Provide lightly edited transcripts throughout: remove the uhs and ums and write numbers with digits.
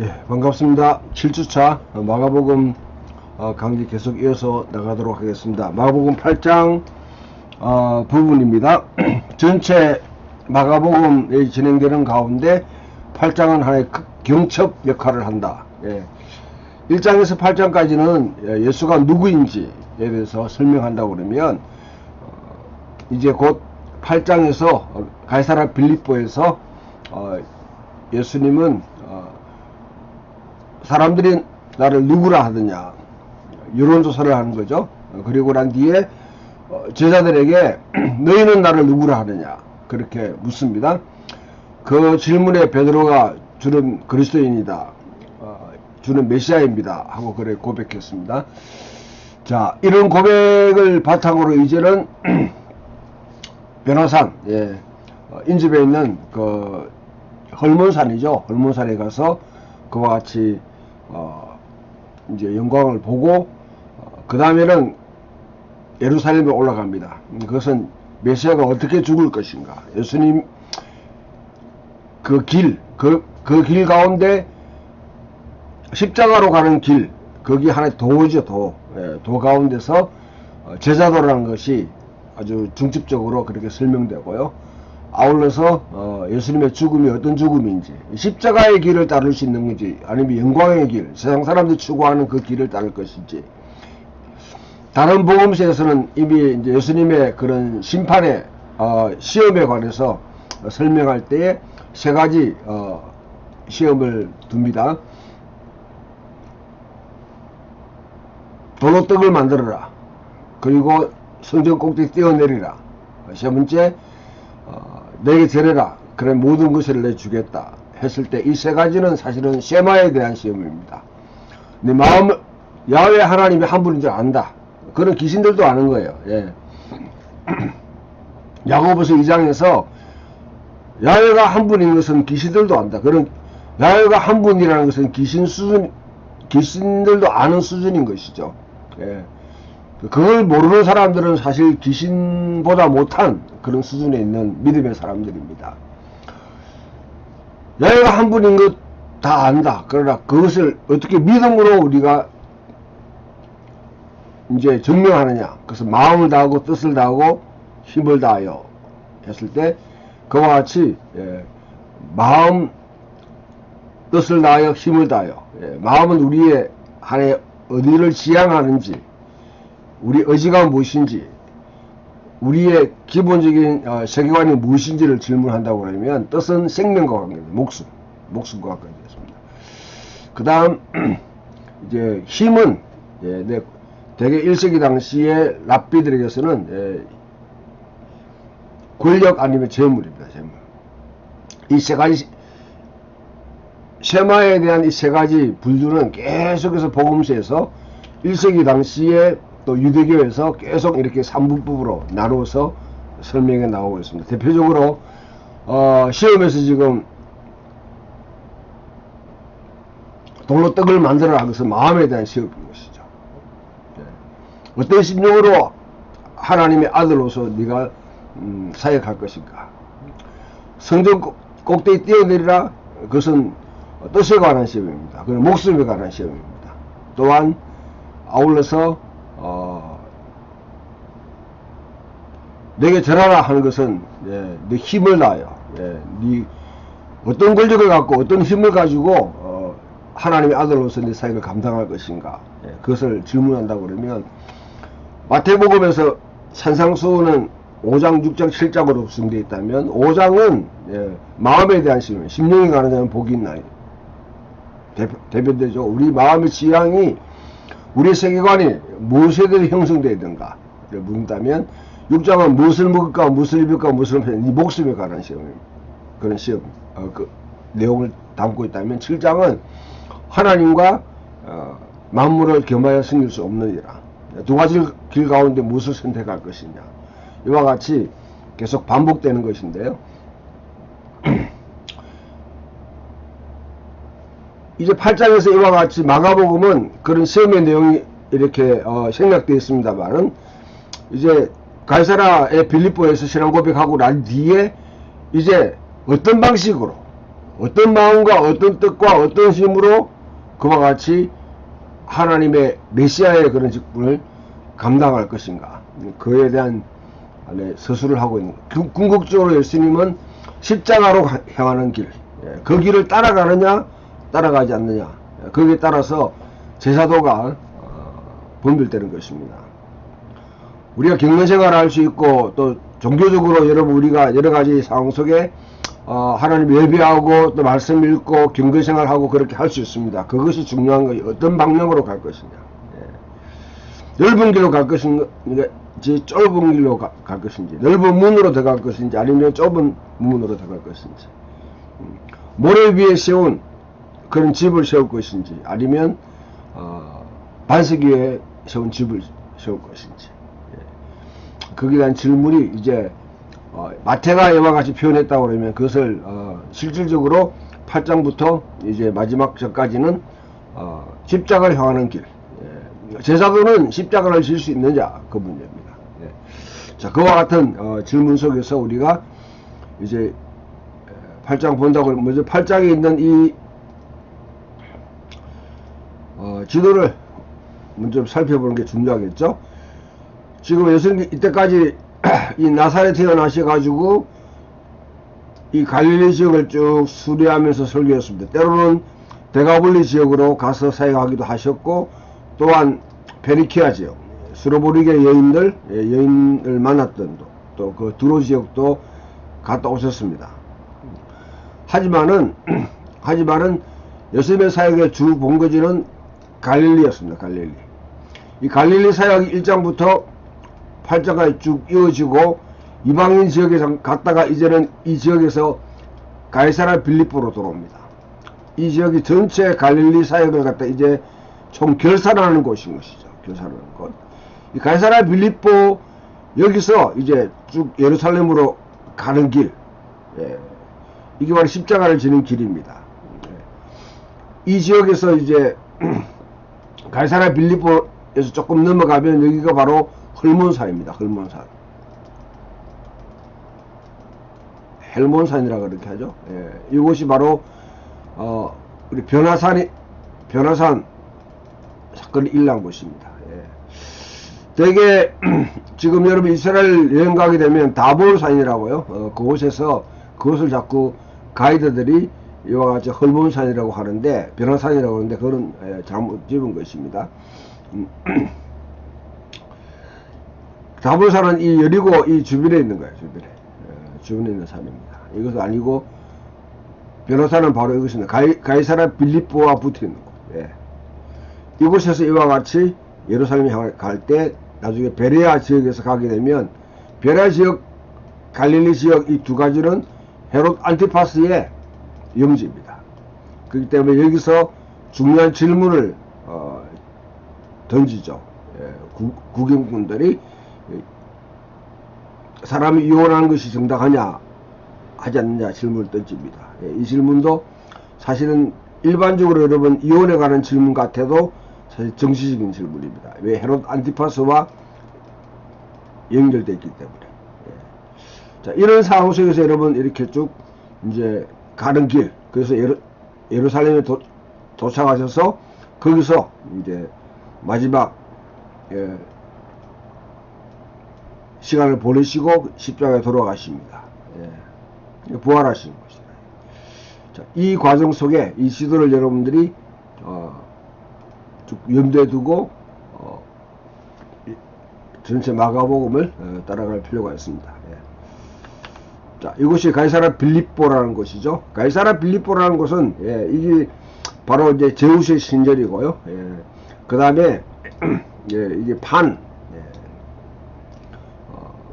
예, 반갑습니다. 7주차 마가복음 강의 계속 이어서 나가도록 하겠습니다. 마가복음 8장 부분입니다. 전체 마가복음이 진행되는 가운데 8장은 하나의 경첩 역할을 한다. 예. 1장에서 8장까지는 예수가 누구인지에 대해서 설명한다고 그러면 이제 곧 8장에서 가이사랴 빌립보에서 예수님은 사람들이 나를 누구라 하느냐 여론조사를 하는 거죠. 그리고 난 뒤에 제자들에게 너희는 나를 누구라 하느냐 그렇게 묻습니다. 그 질문에 베드로가 주는 그리스도인이다, 주는 메시아입니다 하고 그래 고백했습니다. 자, 이런 고백을 바탕으로 이제는 변화산, 인접에 있는 그 헐몬산이죠. 헐몬산에 가서 그와 같이 이제 영광을 보고 그 다음에는 예루살렘에 올라갑니다. 그것은 메시아가 어떻게 죽을 것인가, 예수님 그 길, 그 길 가운데 십자가로 가는 길, 거기 하나의 도죠. 도 가운데서 제자도라는 것이 아주 중첩적으로 그렇게 설명되고요. 아울러서 예수님의 죽음이 어떤 죽음인지, 십자가의 길을 따를 수 있는 건지, 아니면 영광의 길, 세상 사람들이 추구하는 그 길을 따를 것인지. 다른 복음서에서는 이미 이제 예수님의 그런 심판의 시험에 관해서 설명할 때에 세 가지 시험을 둡니다. 돌로 떡을 만들어라. 그리고 성전 꼭대기 뛰어내리라. 세 번째, 내게 드려라. 그래 모든 것을 내주겠다 했을 때 이 세 가지는 사실은 쉐마에 대한 시험입니다. 내 마음을 야훼 하나님이 한 분인 줄 안다. 그런 귀신들도 아는 거예요. 예. 야고보서 2장에서 야훼가 한 분인 것은 귀신들도 안다. 그런 야훼가 한 분이라는 것은 귀신들도 아는 수준인 것이죠. 예. 그걸 모르는 사람들은 사실 귀신보다 못한 그런 수준에 있는 믿음의 사람들입니다. 야훼가 한 분인 것 다 안다. 그러나 그것을 어떻게 믿음으로 우리가 이제 증명하느냐, 그래서 마음을 다하고 뜻을 다하고 힘을 다하여 했을 때 그와 같이 마음, 뜻을 다하여 힘을 다하여, 마음은 우리의 한해 어디를 지향하는지, 우리 의지가 무엇인지, 우리의 기본적인 세계관이 무엇인지를 질문한다고 그러면, 뜻은 생명과 관계입니다. 목숨과 관계있습니다. 그 다음 이제 힘은 대개 1세기 당시에 랍비들에게서는 권력 아니면 재물입니다. 재물. 이 세 가지 쉐마에 대한 이 세 가지 분류는 계속해서 복음서에서 1세기 당시에 또 유대교에서 계속 이렇게 3분법으로 나누어서 설명해 나오고 있습니다. 대표적으로 시험에서 지금 돌로 떡을 만들어라 하면서 마음에 대한 시험인 것이죠. 어떤 심령으로 하나님의 아들로서 네가 사역할 것인가. 성전 꼭대기 뛰어내리라. 그것은 뜻에 관한 시험입니다. 그건 목숨에 관한 시험입니다. 또한 아울러서 내게 절하라 하는 것은 네 힘을 다하여, 네 어떤 권력을 갖고 어떤 힘을 가지고 하나님의 아들로서 내 사역을 감당할 것인가. 그것을 질문한다고 그러면 마태복음에서 산상수훈은 5장, 6장, 7장으로 구성되어 있다면 5장은 마음에 대한 시험, 심령이 가는 자는 복이 있나니 대표되죠. 우리 마음의 지향이, 우리 세계관이 무엇에 대해 형성되어야 되는가 묻는다면 6장은 무엇을 먹을까, 무엇을 입을까, 무엇을 이 목숨에 관한 시험입니다. 그런 시험, 그 내용을 담고 있다면 7장은 하나님과 만물을 겸하여 섬길 수 없느니라. 두 가지 길 가운데 무엇을 선택할 것이냐. 이와 같이 계속 반복되는 것인데요. 이제 8장에서 이와 같이 마가복음은 그런 시험의 내용이 이렇게 생략되어 있습니다만은 이제 가이사랴의 빌립보에서 신앙 고백하고 난 뒤에 이제 어떤 방식으로 어떤 마음과 어떤 뜻과 어떤 힘으로 그와 같이 하나님의 메시아의 그런 직분을 감당할 것인가, 그에 대한 서술을 하고 있는 거예요. 궁극적으로 예수님은 십자가로 향하는 길, 그 길을 따라가느냐 따라가지 않느냐, 거기에 따라서 제사도가 분별되는 것입니다. 우리가 경건생활을 할 수 있고, 또 종교적으로 여러분 우리가 여러가지 상황 속에 하나님 예배하고 또 말씀 읽고 경건생활하고 그렇게 할 수 있습니다. 그것이 중요한 거예요. 어떤 방향으로 갈 것이냐, 넓은 길로 갈 것인지 좁은 길로 갈 것인지, 넓은 문으로 들어갈 것인지 아니면 좁은 문으로 들어갈 것인지, 모래 위에 세운 그런 집을 세울 것인지 아니면 반석 위에 세운 집을 세울 것인지, 거기에 대한 질문이 이제 마태가 이와 같이 표현했다고 그러면 그것을 실질적으로 8장부터 이제 마지막 절까지는 십자가를 향하는 길, 제사도는 십자가를 질 수 있느냐, 그 문제입니다. 자, 그와 같은 질문 속에서 우리가 이제 8장 본다고, 먼저 8장에 있는 이 지도를 먼저 살펴보는 게 중요하겠죠. 지금 예수님 이때까지 이 나사렛에 태어나셔가지고 이 갈릴리 지역을 쭉 수리하면서 설교했습니다. 때로는 데가볼리 지역으로 가서 사역하기도 하셨고, 또한 페니키아 지역, 수로보리게 여인을 만났던 또 그 두로 지역도 갔다 오셨습니다. 하지만은 예수님의 사역의 주 본거지는 갈릴리였습니다. 갈릴리. 이 갈릴리 사역이 1장부터 8장까지 쭉 이어지고, 이방인 지역에 갔다가 이제는 이 지역에서 가이사랴 빌립보로 돌아옵니다. 이 지역이 전체 갈릴리 사역을 갖다 이제 총 결산하는 곳인 것이죠. 결산하는 곳. 이 가이사랴 빌립보, 여기서 이제 쭉 예루살렘으로 가는 길, 이게 바로 십자가를 지는 길입니다. 이 지역에서 이제 가이사랴 빌립보에서 조금 넘어가면 여기가 바로 헐몬산입니다. 헐몬산. 헬몬산이라고 그렇게 하죠. 이곳이 바로 우리 변화산 사건이 일어난 곳입니다. 되게 지금 여러분 이스라엘 여행 가게 되면 다볼산이라고요. 그곳에서 그것을 자꾸 가이드들이 이와 같이 헐몬산이라고 하는데, 변화산이라고 하는데, 그건 잘못 집은 것입니다. 다볼산은 이 여리고 이 주변에 있는 거예요. 주변에 있는 산입니다. 이것은 아니고, 변화산은 바로 이것입니다. 가이사랴 빌립보와 붙어 있는 곳. 이곳에서 이와 같이 예루살렘에 갈 때 나중에 베레아 지역에서 가게 되면, 베레아 지역, 갈릴리 지역 이 두 가지는 헤롯 안티파스의 영지입니다. 그렇기 때문에 여기서 중요한 질문을 던지죠. 국영군들이 사람이 이혼하는 것이 정당하냐 하지 않느냐 질문을 던집니다. 이 질문도 사실은 일반적으로 여러분 이혼에 관한 질문 같아도 사실 정치적인 질문입니다. 왜? 헤롯 안티파스와 연결되어 있기 때문에. 자, 이런 상황 속에서 여러분 이렇게 쭉 이제 가는 길, 그래서 예루살렘에 도착하셔서 거기서 이제 마지막 시간을 보내시고 십자가에 돌아가십니다. 부활하시는 것입니다. 자, 이 과정 속에 이 지도를 여러분들이 쭉 염두에 두고 전체 마가복음을 따라갈 필요가 있습니다. 자, 이곳이 가이사랴 빌립보라는 곳이죠. 가이사랴 빌립보라는 곳은 이게 바로 이제 제우스의 신전이고요. 그 다음에 이게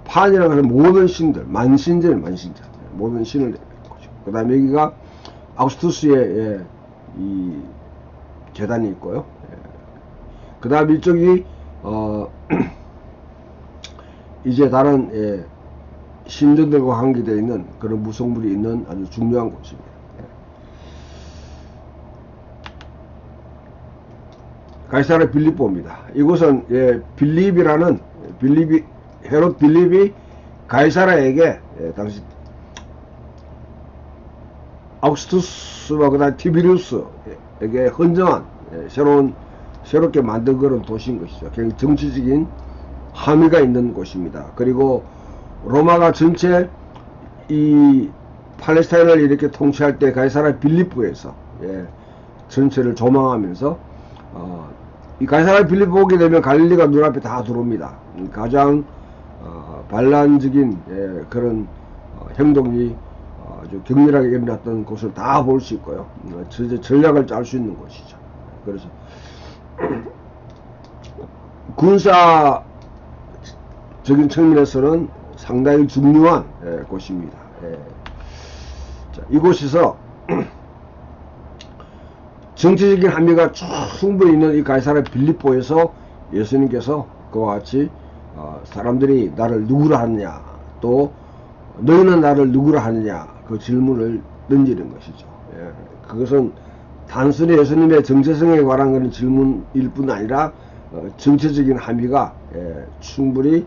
판이라고 하는 모든 신들, 만신전, 모든 신을 내는 곳이고, 그 다음에 여기가 아우구스투스의 이 재단이 있고요. 그 다음 이쪽이 이제 다른 신전들과 관계되어 있는 그런 무속물이 있는 아주 중요한 곳입니다. 가이사랴 빌립보입니다. 이곳은 헤롯 빌립이 가이사랴에게 당시 아우구스투스와 그다음 티비리우스에게 헌정한 새롭게 만든 그런 도시인 것이죠. 굉장히 정치적인 함의가 있는 곳입니다. 그리고 로마가 전체 이 팔레스타인을 이렇게 통치할 때 가이사라 빌립보에서 전체를 조망하면서 이 가이사라 빌립보 오게 되면 갈릴리가 눈앞에 다 들어옵니다. 가장 반란적인 그런 행동이 아주 격렬하게 일어났던 곳을 다 볼 수 있고요. 전략을 짤 수 있는 곳이죠. 그래서 군사적인 측면에서는 상당히 중요한 곳입니다. 자, 이곳에서 정치적인 함의가 충분히 있는 이 가이사라 빌립보에서 예수님께서 그와 같이 사람들이 나를 누구라 하느냐, 또 너희는 나를 누구라 하느냐, 그 질문을 던지는 것이죠. 그것은 단순히 예수님의 정체성에 관한 그런 질문일 뿐 아니라 정치적인 함의가 충분히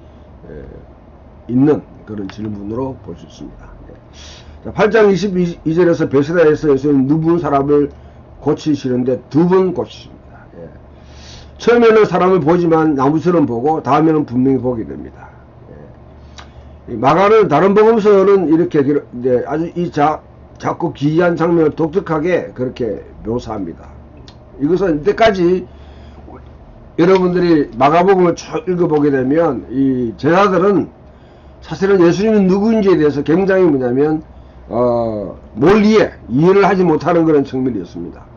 있는 그런 질문으로 볼 수 있습니다. 자, 8장 22절에서 베세다에서 예수님 누군 사람을 고치시는데 두 번 고치십니다. 처음에는 사람을 보지만 나무처럼 보고 다음에는 분명히 보게 됩니다. 마가는 다른 복음서는 이렇게 아주 작고 기이한 장면을 독특하게 그렇게 묘사합니다. 이것은 이때까지 여러분들이 마가복음을 쭉 읽어보게 되면 이 제자들은 사실은 예수님은 누구인지에 대해서 굉장히 뭐냐면 이해를 하지 못하는 그런 측면이었습니다.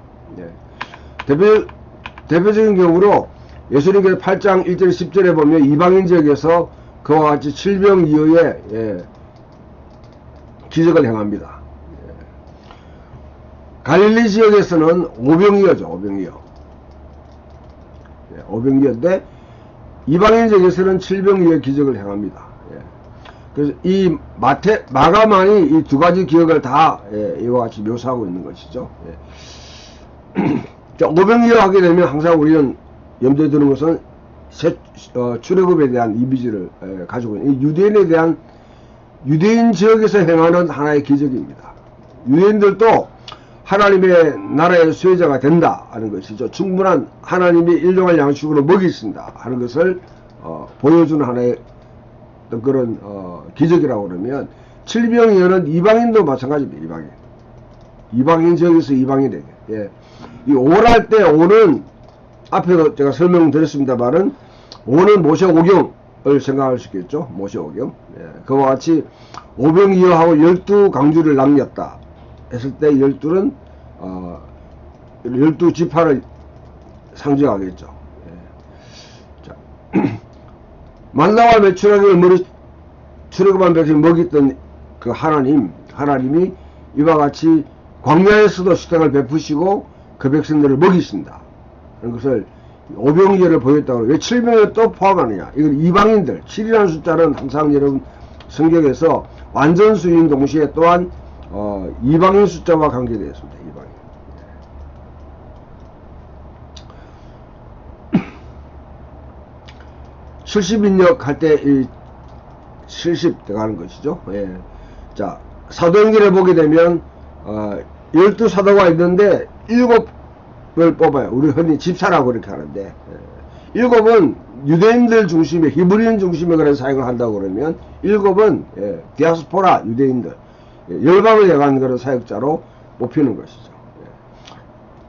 대표적인 경우로 예수님께서 8장 1절 10절에 보면 이방인 지역에서 그와 같이 칠병이어의 기적을 행합니다. 갈릴리 지역에서는 오병이어죠. 오병이어인데 이방인 지역에서는 칠병이어의 기적을 행합니다. 그래서 이 마가만이 이 두 가지 기억을 다 이와 같이 묘사하고 있는 것이죠. 자, 오병이어 하게 되면 항상 우리는 염두에 두는 것은 출애굽에 대한 이미지를 가지고 있는 유대인 지역에서 행하는 하나의 기적입니다. 유대인들도 하나님의 나라의 수혜자가 된다 하는 것이죠. 충분한 하나님이 일용할 양식으로 먹이신다 하는 것을 보여주는 하나의 그런 기적이라고 그러면 칠병이어는 이방인도 마찬가지입니다. 이방인 지역에서 이방인에게 이 오랄 때 오는 앞에도 제가 설명드렸습니다만은 오는 모세오경을 생각할 수 있겠죠. 모세오경. 그와 같이 오병이어하고 12강주를 남겼다 했을 때 12는 12지파를 상징하겠죠. 자, 만나와 메추라기를 출애굽한 백성 먹였던 그 하나님이 이와 같이 광야에서도 식량을 베푸시고 그 백성들을 먹이신다 하는 것을 오병이어를 보였다고. 왜 7병을 또 포함하느냐, 이건 이방인들, 7이라는 숫자는 항상 여러분 성경에서 완전수인 동시에 또한 이방인 숫자와 관계되어 있습니다. 이방인. 70인역 할 때 이 70 들어가는 것이죠. 자, 사도행전에 보게 되면 12사도가 있는데 7을 뽑아요. 우리 흔히 집사라고 이렇게 하는데 7은 유대인들 중심의, 히브리인 중심의 그런 사역을 한다고 그러면 7은 디아스포라 유대인들, 열방을 향한 그런 사역자로 뽑히는 것이죠.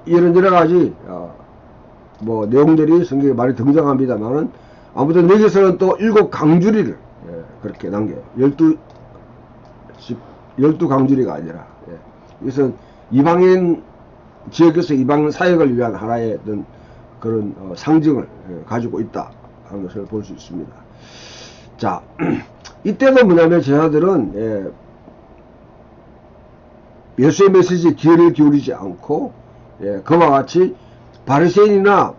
이런 여러 가지 뭐 내용들이 성경에 많이 등장합니다만은 아무튼 여기서는 또 7강주리를 그렇게 남겨요. 12강주리가 아니라 이것은 이방인 지역에서 이방인 사역을 위한 하나의 어떤 그런 상징을 가지고 있다 하는 것을 볼 수 있습니다. 자, 이때도 뭐냐면 제자들은 예수의 메시지에 귀를 기울이지 않고 그와 같이 바리새인이나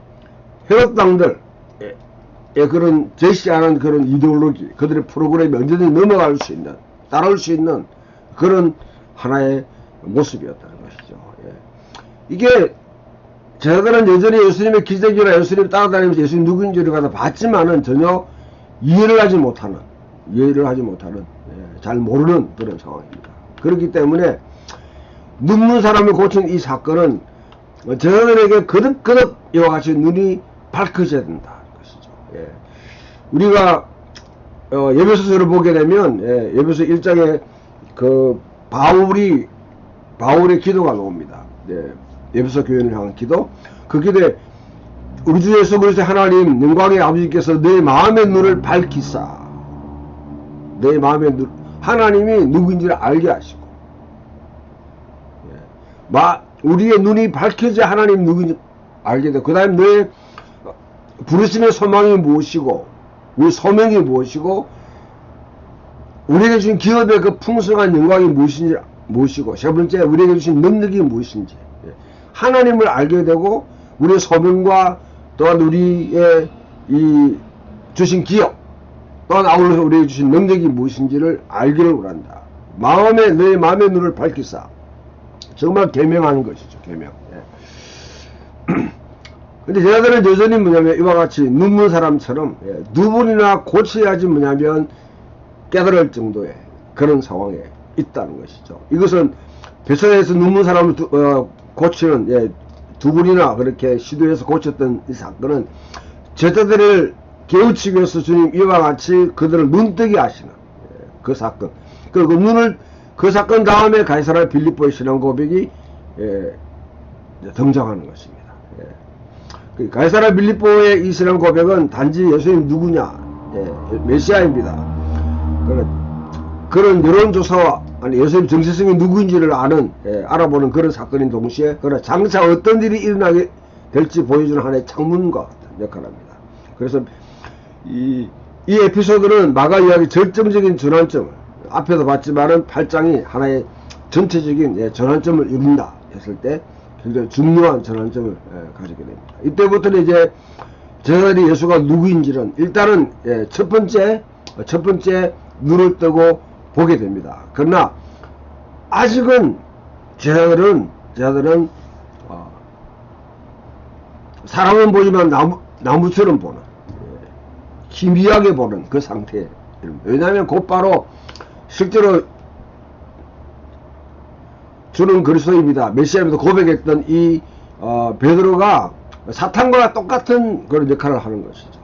헤롯당들의 그런 제시하는 그런 이데올로기, 그들의 프로그램에 언제든지 넘어갈 수 있는, 따라올 수 있는 그런 하나의 모습이었다는 것이죠. 이게 제자들은 여전히 예수님의 기적이나 예수님 따라다니면서 예수님 누구인지를 가서 봤지만은 전혀 이해를 하지 못하는, 잘 모르는 그런 상황입니다. 그렇기 때문에 눈문 사람을 고친 이 사건은 제자들에게 거듭거듭 이와 같이 눈이 밝혀져야 된다 것이죠. 예. 우리가 에베소서를 보게 되면 에베소 1장에 그 바울의 기도가 나옵니다. 에베소 교회를 향한 기도. 그 기도에 우리 주 예수 그리스도의 하나님 영광의 아버지께서 내 마음의 눈을 밝히사, 내 마음의 눈, 하나님이 누구인지를 알게 하시고, 우리의 눈이 밝혀져 하나님 누구인지 알게 되고, 그 다음에 너의 부르심의 소망이 무엇이고, 우리 소명이 무엇이고, 우리에게 주신 기업의 그 풍성한 영광이 무엇이고, 세 번째 우리에게 주신 능력이 무엇인지, 하나님을 알게 되고, 우리의 소명과 또한 우리의 이 주신 기업, 또한 아울러서 우리에게 주신 능력이 무엇인지를 알기를 원한다. 너의 마음의 눈을 밝히사. 정말 계명하는 것이죠. 계명. 근데 제자들은 여전히 뭐냐면 이와 같이 눈먼 사람처럼 두 번이나 고쳐야지 뭐냐면 깨달을 정도의 그런 상황에 있다는 것이죠. 이것은 베사다에서 눈먼 사람을 고치는 두 번이나 그렇게 시도해서 고쳤던 이 사건은 제자들을 깨우치기 위해서 주님 이와 같이 그들을 눈뜨게 하시는 그 사건. 그 사건 다음에 가이사랴 빌립보의 신앙 고백이 등장하는 것입니다. 가이사랴 빌립보의 이 신앙 고백은 단지 예수님 누구냐, 메시아입니다. 그런 여론조사와 예수님 정체성이 누구인지를 알아보는 그런 사건인 동시에 장차 어떤 일이 일어나게 될지 보여주는 하나의 창문과 같은 역할을 합니다. 그래서 이 에피소드는 마가 이야기 절정적인 전환점을 앞에도 봤지만은 8장이 하나의 전체적인 전환점을 이룬다 했을 때 굉장히 중요한 전환점을 가지게 됩니다. 이때부터는 이제 제자들이 예수가 누구인지는 일단은 첫 번째 눈을 뜨고 보게 됩니다. 그러나 아직은 제자들은 사람은 보지만 나무처럼 보는, 희미하게 보는 그 상태에, 왜냐하면 곧바로 실제로 주는 그리스도입니다, 메시아입니다 고백했던 이 베드로가 사탄과 똑같은 그런 역할을 하는 것이죠.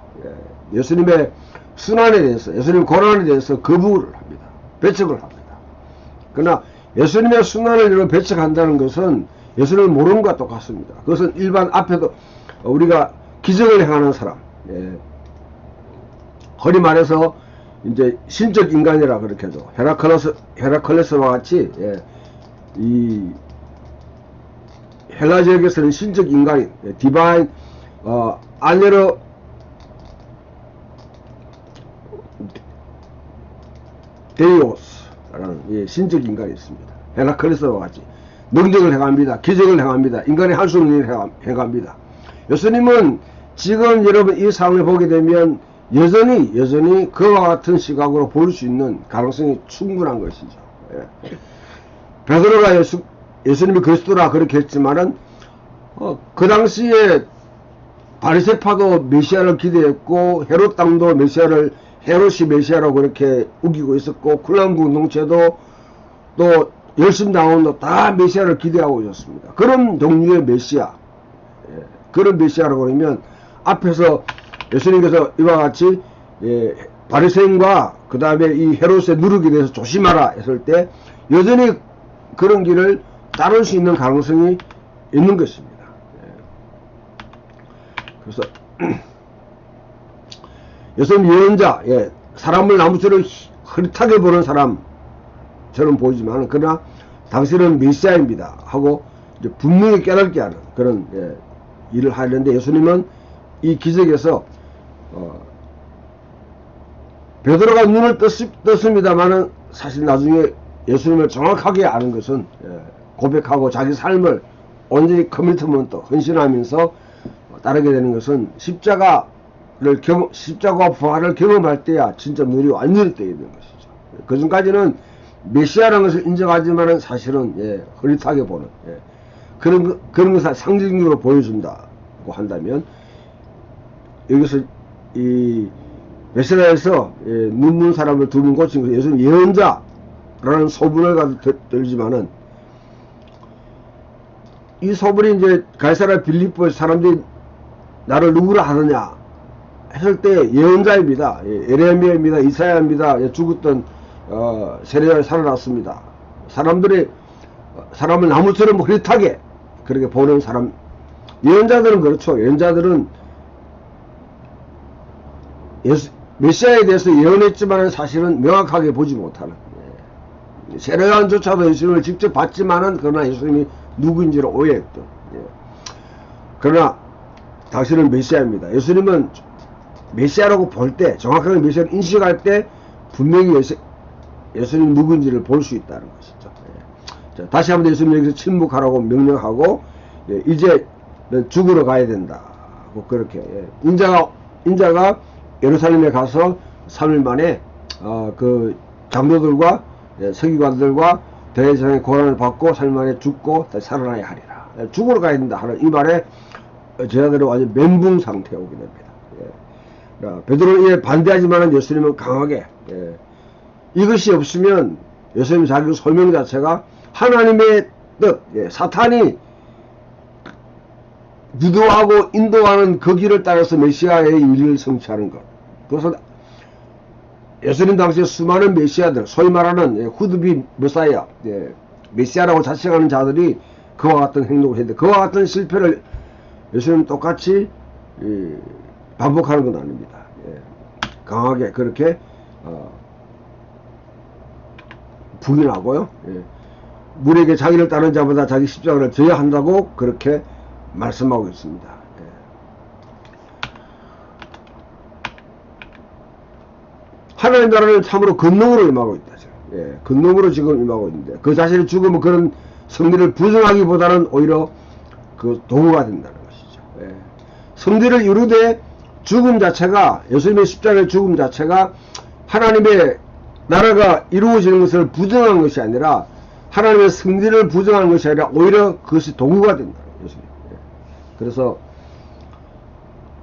예수님의 순환에 대해서, 예수님의 고난에 대해서 거부를 합니다. 배척을 합니다. 그러나 예수님의 순환을 이루어 배척한다는 것은 예수님을 모르는 것과 똑같습니다. 그것은 일반 앞에도 우리가 기적을 행하는 사람, 허리 말해서 이제 신적 인간이라 그렇게 하죠. 헤라클레스와 같이 이 헬라 지역에서는 신적 인간인 디바인 알레르 데이오스라는 신적 인간이 있습니다. 헤라클레스와 같이 능력을 행합니다. 기적을 행합니다. 인간이 할 수 없는 일을 행합니다. 예수님은 지금 여러분 이 상황을 보게 되면 여전히 그와 같은 시각으로 볼 수 있는 가능성이 충분한 것이죠. 베드로가 예수님이 그리스도라 그렇게 했지만은 그 당시에 바리새파도 메시아를 기대했고 헤롯 땅도 헤롯이 메시아라고 그렇게 우기고 있었고 쿨란국 공동체도 또 열심당원도 다 메시아를 기대하고 있었습니다. 그런 종류의 메시아, 그런 메시아라고 그러면 앞에서 예수님께서 이와 같이 바리새인과 그 다음에 이 헤롯의 누룩에 대해서 조심하라 했을 때 여전히 그런 길을 따를 수 있는 가능성이 있는 것입니다. 그래서 예수님 예언자, 사람을 나무처럼 흐릿하게 보는 사람처럼 보이지만 그러나 당신은 메시아입니다 하고 이제 분명히 깨닫게 하는 그런 일을 하려는데 예수님은 이 기적에서 베드로가 눈을 떴습니다만은 사실 나중에 예수님을 정확하게 아는 것은 고백하고 자기 삶을 온전히 커미트먼트 헌신하면서 따르게 되는 것은 십자가와 부활을 경험할 때야 진짜 눈이 완전히 뜨게 되는 것이죠. 그 전까지는 메시아라는 것을 인정하지만은 사실은 흐릿하게 보는 그런 것을 상징적으로 보여준다고 한다면 여기서 이 베세다에서 눈먼 사람을 두 분 고친 것은 예수님 예언자라는 소문을 가지고 들지만은 이 소문이 이제 가이사랴 빌립보의 사람들이 나를 누구라 하느냐 했을 때 예언자입니다. 에레미야입니다. 이사야입니다. 죽었던 세례자가 살아났습니다. 사람을 나무처럼 흐릿하게 그렇게 보는 사람. 예언자들은 그렇죠. 예언자들은 메시아에 대해서 예언했지만은 사실은 명확하게 보지 못하는. 세례요한조차도 예수님을 직접 봤지만은 그러나 예수님이 누구인지를 오해했던. 그러나 당신은 메시아입니다. 예수님은 메시아라고 볼 때, 정확하게 메시아를 인식할 때 분명히 예수님 누구인지를 볼 수 있다는 것이죠. 자, 다시 한번 예수님 여기서 침묵하라고 명령하고, 이제 죽으러 가야 된다. 그렇게. 인자가 예루살렘에 가서 3일 만에 그 장로들과 서기관들과 대제사장의 고난을 받고 3일 만에 죽고 다시 살아나야 하리라. 죽으러 가야 된다 하는 이 말에 제자들은 완전 멘붕 상태에 오게 됩니다. 베드로는 이에 반대하지만 예수님은 강하게, 이것이 없으면 예수님 자기 소명 자체가 하나님의 뜻, 사탄이 유도하고 인도하는 그 길을 따라서 메시아의 일을 성취하는 것. 그것은 예수님 당시에 수많은 메시아들, 소위 말하는 후드비 메사야, 메시아라고 자칭하는 자들이 그와 같은 행동을 했는데, 그와 같은 실패를 예수님 똑같이 반복하는 건 아닙니다. 강하게 그렇게 부인하고요. 물에게 자기를 따르는 자보다 자기 십자가를 져야 한다고 그렇게 말씀하고 있습니다. 하나님 나라는 참으로 근능으로 임하고 있다. 근능으로 지금 임하고 있는데, 그 자신의 죽음은 그런 승리를 부정하기보다는 오히려 그 도구가 된다는 것이죠. 승리를 이루되 죽음 자체가, 예수님의 십자가의 죽음 자체가 하나님의 나라가 이루어지는 것을 부정한 것이 아니라, 하나님의 승리를 부정하는 것이 아니라 오히려 그것이 도구가 된다. 그래서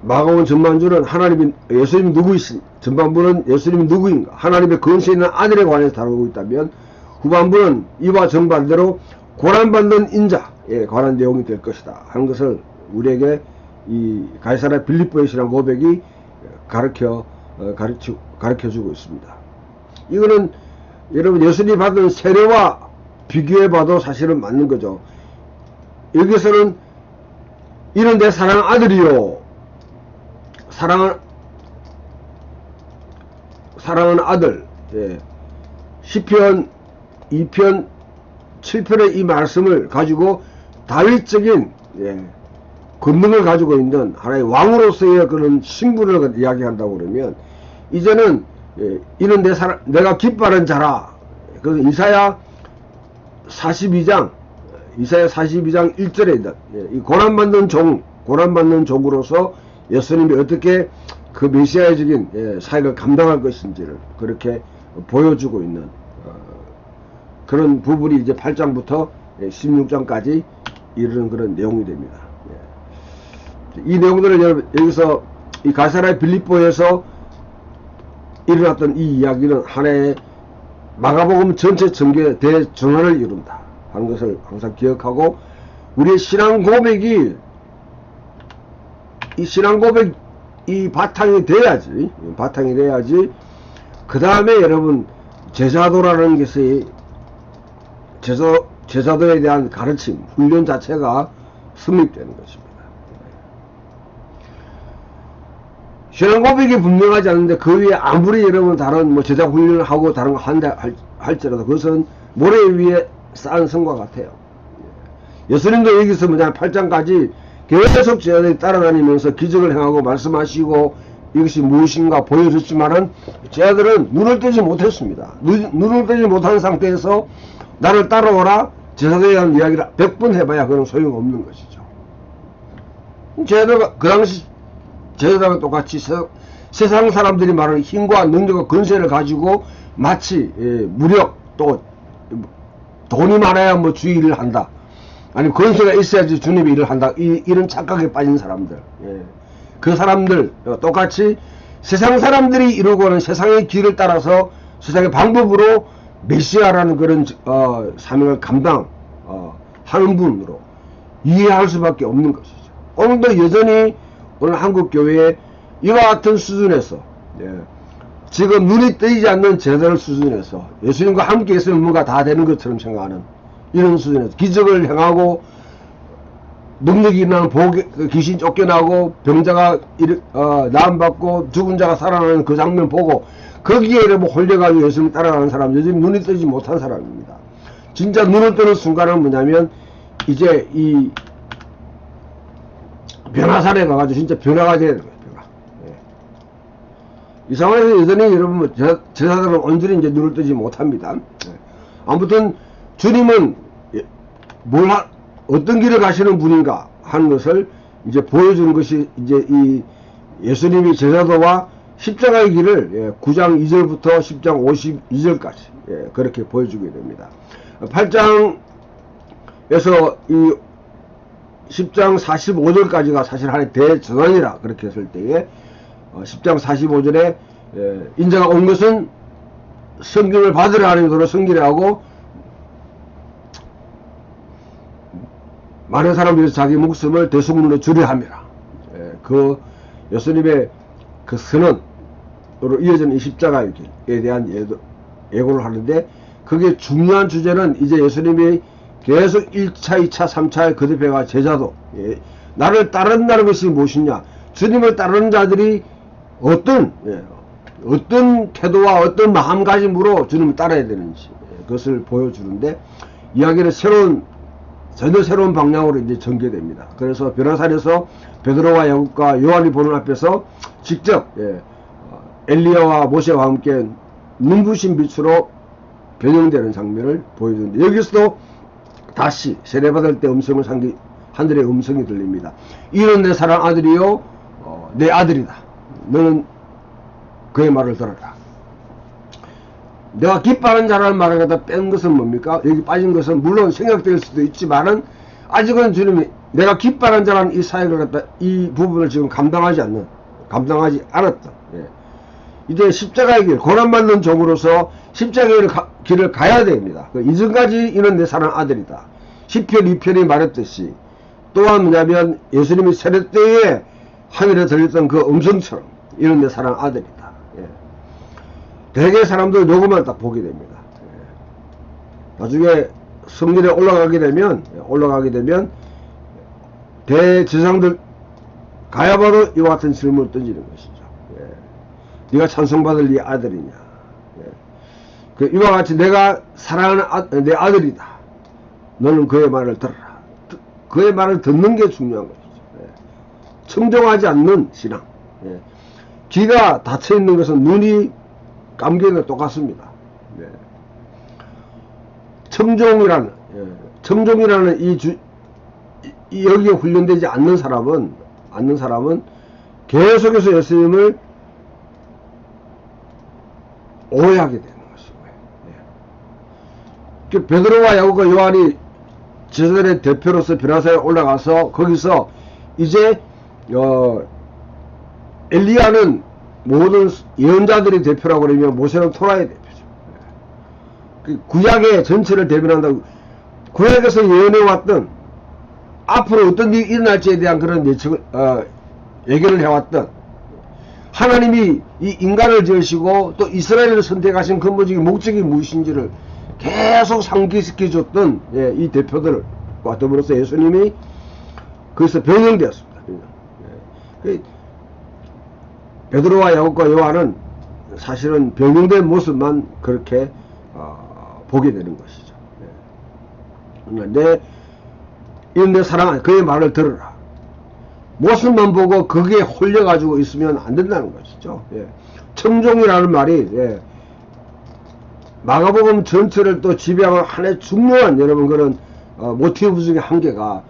마가복음 전반주는 예수님이 누구이신, 전반부는 예수님이 누구인가, 하나님의 권세 있는 아들에 관해서 다루고 있다면, 후반부는 이와 정반대로 고난받는 인자에 관한 내용이 될 것이다 하는 것을 우리에게 이 가이사랴 빌립보의 신앙 고백이 가르쳐주고 있습니다. 이거는 여러분 예수님이 받은 세례와 비교해봐도 사실은 맞는 거죠. 여기서는 이는 내 사랑하는 아들이요, 사랑하는 아들. 시편 2편 7편의 이 말씀을 가지고 다윗적인 권능을 가지고 있는 하나의 왕으로서의 그런 신분을 이야기한다고 그러면, 이제는 이는 내가 기뻐하는 자라. 그래서 이사야 42장 1절에 있다. 이 고난받는 종으로서 예수님이 어떻게 그 메시아적인 사역을 감당할 것인지를 그렇게 보여주고 있는 그런 부분이 이제 8장부터 16장까지 이르는 그런 내용이 됩니다. 이 내용들을 여기서 이 가이사랴 빌립보에서 일어났던 이 이야기는 하나의 마가복음 전체 전개의 대전환을 이룬다 하는 것을 항상 기억하고, 우리의 신앙 고백이 이 바탕이 돼야지 그 다음에 여러분 제자도라는 것이 제자도에 대한 가르침, 훈련 자체가 성립되는 것입니다. 신앙 고백이 분명하지 않은데 그 위에 아무리 여러분 다른 제자 훈련을 하고 다른 거 한다 할지라도 그것은 모래 위에 쌓은 성과 같아요. 예수님도 여기서 8장까지 계속 제자들이 따라다니면서 기적을 행하고 말씀하시고 이것이 무엇인가 보여줬지만은 제자들은 눈을 뜨지 못했습니다. 눈을 뜨지 못한 상태에서 나를 따라오라 제자들에 대한 이야기를 100번 해봐야 그런 소용없는 것이죠. 제자들과 그 당시 제자들과 똑같이 세상 사람들이 말하는 힘과 능력과 권세를 가지고 마치 무력 또 돈이 많아야 주의 일을 한다, 아니면 권세가 있어야지 주님의 일을 한다, 이런 착각에 빠진 사람들, 그 사람들 똑같이 세상 사람들이 이루고는 세상의 길을 따라서 세상의 방법으로 메시아라는 그런 사명을 감당하는 분으로 이해할 수밖에 없는 것이죠. 오늘도 여전히 오늘 한국 교회에 이와 같은 수준에서 지금 눈이 뜨이지 않는 제자들 수준에서 예수님과 함께 있으면 뭔가 다 되는 것처럼 생각하는 이런 수준에서 기적을 행하고 능력이 일어나는 귀신 쫓겨나고 병자가 나음받고 죽은 자가 살아나는 그 장면 보고 거기에 여러분 홀려가지고 예수님 따라가는 사람, 요즘 눈이 뜨지 못한 사람입니다. 진짜 눈을 뜨는 순간은 뭐냐면 이제 이 변화산에 가가지고 진짜 변화가 돼야 되는 거예요. 변화. 이 상황에서 여전히 여러분 제자들은 온전히 이제 눈을 뜨지 못합니다. 아무튼 주님은 어떤 길을 가시는 분인가 하는 것을 이제 보여주는 것이 이제 이 예수님이 제자도와 십자가의 길을 9장 2절부터 10장 52절까지 그렇게 보여주게 됩니다. 8장에서 이 10장 45절까지가 사실 하나의 대전환이라 그렇게 했을 때에 10장 45절에 인자가 온 것은 성경을 받으려 하는 도로 성기를 하고 많은 사람들이 자기 목숨을 대속물로 주려 함이라. 그 예수님의 그 선언으로 이어진 이 십자가의 길에 대한 예고를 하는데, 그게 중요한 주제는 이제 예수님이 계속 1차, 2차, 3차에 거듭해가 제자도, 나를 따른다는 것이 무엇이냐, 주님을 따르는 자들이 어떤 태도와 어떤 마음가짐으로 주님을 따라야 되는지 그것을 보여주는데, 이야기는 전혀 새로운 방향으로 이제 전개됩니다. 그래서 변화산에서 베드로와 야곱과 요한이 보는 앞에서 직접 엘리야와 모세와 함께 눈부신 빛으로 변형되는 장면을 보여주는데, 여기서도 다시 세례받을 때 하늘의 음성이 들립니다. 이는 내 사랑 아들이요 내 아들이다. 너는 그의 말을 들어라. 내가 기뻐하는 자라는 말을 갖다 뺀 것은 뭡니까? 여기 빠진 것은 물론 생각될 수도 있지만은 아직은 주님이 내가 기뻐하는 자라는 이 사역을 갖다 이 부분을 지금 감당하지 않았다. 이제 십자가의 길, 고난받는 종으로서 십자가의 길을 가야 됩니다. 이전까지 이는 내 사랑 아들이다. 10편 2편이 말했듯이, 또한 뭐냐면 예수님이 세례 때에 하늘에 들렸던 그 음성처럼 이는 내 사랑 아들이다. 대개 사람들 요것만 딱 보게 됩니다. 나중에 성전에 올라가게 되면 대제사장들 가야바로 이와 같은 질문을 던지는 것이죠. 네가 찬송받을 네 아들이냐. 이와 같이 내가 사랑하는 내 아들이다. 너는 그의 말을 들어라. 그의 말을 듣는 게 중요한 것이죠. 청정하지 않는 신앙. 귀가 닫혀 있는 것은 눈이 감기는 똑같습니다. 청종이라는 여기에 훈련되지 않는 사람은 계속해서 예수님을 오해하게 되는 것이고요. 베드로와 야곱과 요한이 제자들의 대표로서 변화산에 올라가서 거기서 이제 엘리야는 모든 예언자들이 대표라고 그러면 모세는 토라의 대표죠. 구약의 전체를 대변한다고, 구약에서 예언해왔던 앞으로 어떤 일이 일어날지에 대한 그런 예견을 해왔던 하나님이 이 인간을 지으시고 또 이스라엘을 선택하신 근본적인 목적이 무엇인지를 계속 상기시켜줬던 이 대표들과 더불어서 예수님이 거기서 변형되었습니다. 베드로와 야곱과 요한은 사실은 변형된 모습만 그렇게 보게 되는 것이죠. 내 사랑, 그의 말을 들으라. 모습만 보고 거기에 홀려가지고 있으면 안 된다는 것이죠. 청종이라는 말이 마가복음 전체를 또 지배하는 하나의 중요한 여러분 그런 모티브 중에 한 개가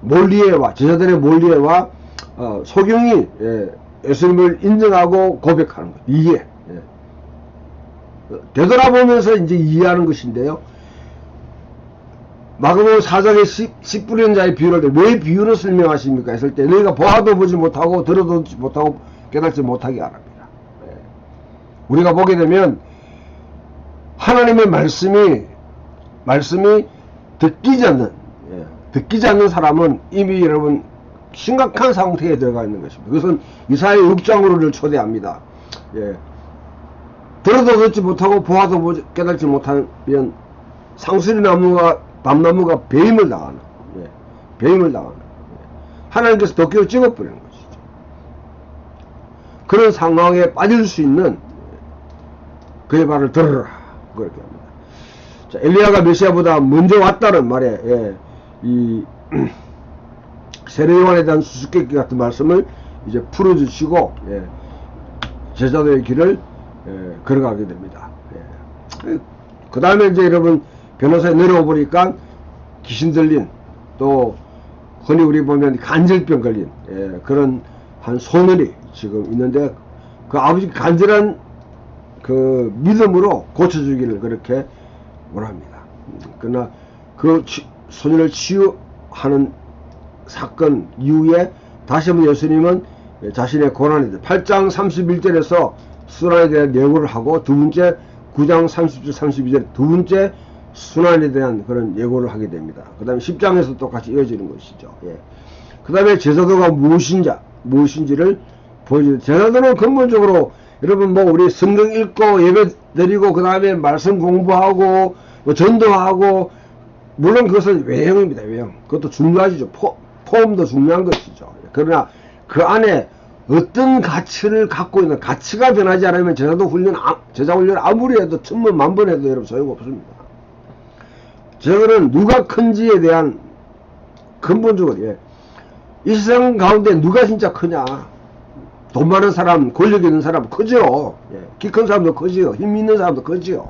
몰리에와 제자들의 몰리에와 소경이 예수님을 인정하고 고백하는 것, 이해. 되돌아보면서 이제 이해하는 것인데요. 마가복음 4장의 씨 뿌리는 자의 비유를 때 왜 비유를 설명하십니까? 했을 때 너희가 보아도 보지 못하고 들어도 듣지 못하고 깨닫지 못하게 하랍니다. 우리가 보게 되면 하나님의 말씀이 듣기지 않는 듣기지 않는 사람은 이미 여러분 심각한 상태에 들어가 있는 것입니다. 그것은 이사야 6장으로를 초대합니다. 예. 들어도 듣지 못하고 보아도 깨닫지 못하면 상수리 나무가 밤나무가 배임을 당하는, 예. 배임을 당하는, 예. 하나님께서 도끼로 찍어버리는 것이죠. 그런 상황에 빠질 수 있는 그의 말을 들으라, 그렇게 합니다. 자, 엘리야가 메시아보다 먼저 왔다는 말에, 예. 이 세례 요한에 대한 수수께끼 같은 말씀을 이제 풀어주시고, 예. 제자도의 길을, 예, 걸어가게 됩니다. 예. 그 다음에 이제 여러분 변호사에 내려오 보니까 귀신 들린, 또 흔히 우리 보면 간질병 걸린, 예, 그런 한 소년이 지금 있는데 그 아버지 간절한 그 믿음으로 고쳐주기를 그렇게 원합니다. 그러나 그 소년을 치유하는 사건 이후에 다시 한번 예수님은 자신의 고난에 대해 8장 31절에서 순환에 대한 예고를 하고, 두 번째 9장 30절 32절 두 번째 순환에 대한 그런 예고를 하게 됩니다. 그 다음에 10장에서 똑같이 이어지는 것이죠. 예. 그 다음에 제사도가 무엇인지를 보여주는, 제사도는 근본적으로 여러분 뭐 우리 성경 읽고 예배 드리고 그 다음에 말씀 공부하고 뭐 전도하고, 물론 그것은 외형입니다. 외형. 그것도 중요하죠. 포음도 중요한 것이죠. 그러나 그 안에 어떤 가치를 갖고 있는, 가치가 변하지 않으면 제자 훈련 아무리 해도 천번 만번 해도 여러분 소용없습니다. 저거는 누가 큰지에 대한 근본적으로, 예. 이 세상 가운데 누가 진짜 크냐? 돈 많은 사람, 권력 있는 사람 크죠. 예. 키 큰 사람도 크지요. 힘 있는 사람도 크지요.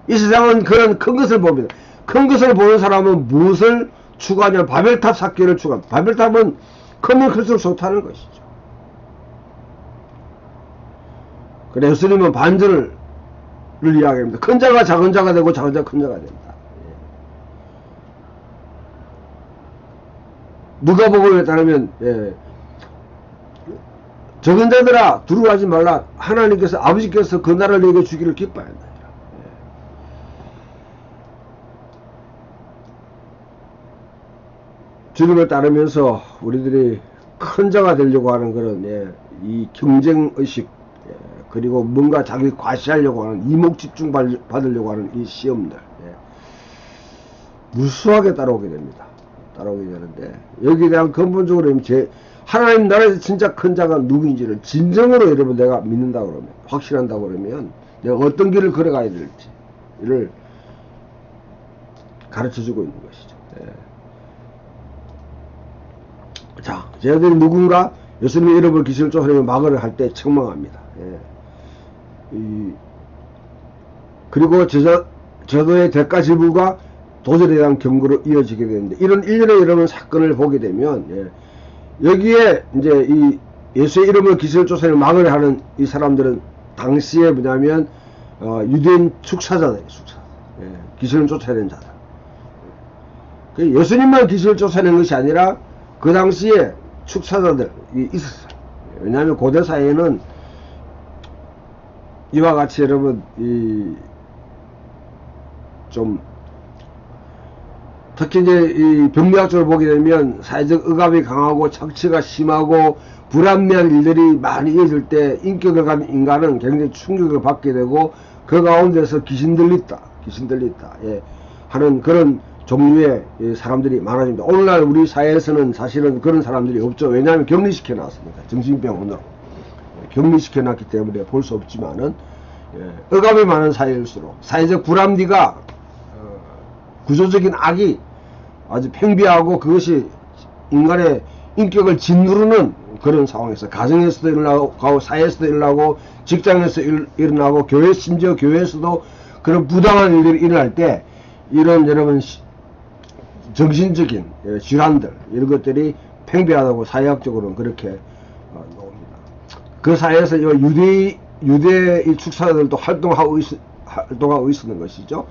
이 세상은 그런 큰 것을 봅니다. 큰 것을 보는 사람은 무엇을 추구하냐면 바벨탑 쌓기를 추구합니다. 바벨탑은 크면 클수록 좋다는 것이죠. 그래 예수님은 반전을 이야기합니다. 큰 자가 작은 자가 되고 작은 자가 큰 자가 된다. 예. 누가복음에 따르면, 예. 적은 자들아 두려워하지 말라. 하나님께서 아버지께서 그 나라를 너에게 주기를 기뻐한다. 예. 주님을 따르면서 우리들이 큰 자가 되려고 하는 그런, 예, 이 경쟁의식, 예, 그리고 뭔가 자기 과시하려고 하는, 이목집중 받으려고 하는 이 시험들, 예, 무수하게 따라오게 됩니다. 따라오게 되는데, 여기에 대한 근본적으로 하나님 나라에서 진짜 큰 자가 누구인지를 진정으로 여러분 내가 믿는다 그러면, 확신한다 그러면 내가 어떤 길을 걸어가야 될지를 가르쳐주고 있는 것이죠. 예. 자, 쟤들이 누군가 예수님의 이름을 귀신을 쫓아내며 막을 할 때 책망합니다. 예. 그리고 제도의 대가 지불과 도전에 대한 경고로 이어지게 되는데, 이런 일련의 여러분 사건을 보게 되면, 예. 여기에 이제 이 예수의 이름을 귀신을 쫓아내며 막을 하는 이 사람들은 당시에 뭐냐면 유대인 축사자들이 예. 귀신을 쫓아내는 자들. 예수님만 귀신을 쫓아내는 것이 아니라 그 당시에 축사자들이 있었어요. 왜냐하면 고대 사회에는 이와 같이 여러분 특히 이제 이 병리학적으로 보게 되면 사회적 억압이 강하고 착취가 심하고 불합리한 일들이 많이 이어질 때 인격을 가진 인간은 굉장히 충격을 받게 되고 그 가운데서 귀신 들렸다 예, 하는 그런 종류의 사람들이 많아집니다. 오늘날 우리 사회에서는 사실은 그런 사람들이 없죠. 왜냐하면 격리시켜 놨습니다. 정신병원으로 격리시켜 놨기 때문에 볼 수 없지만은, 예, 억압이 많은 사회일수록 사회적 불합리가 구조적인 악이 아주 팽배하고 그것이 인간의 인격을 짓누르는 그런 상황에서 가정에서도 일어나고 사회에서도 일어나고 직장에서 일어나고 심지어 교회에서도 그런 부당한 일들이 일어날 때 이런 여러분 정신적인 질환들 이런 것들이 팽배하다고 사회학적으로는 그렇게 나옵니다. 그 사회에서 유대의 축사들도 활동하고 있었는 것이죠.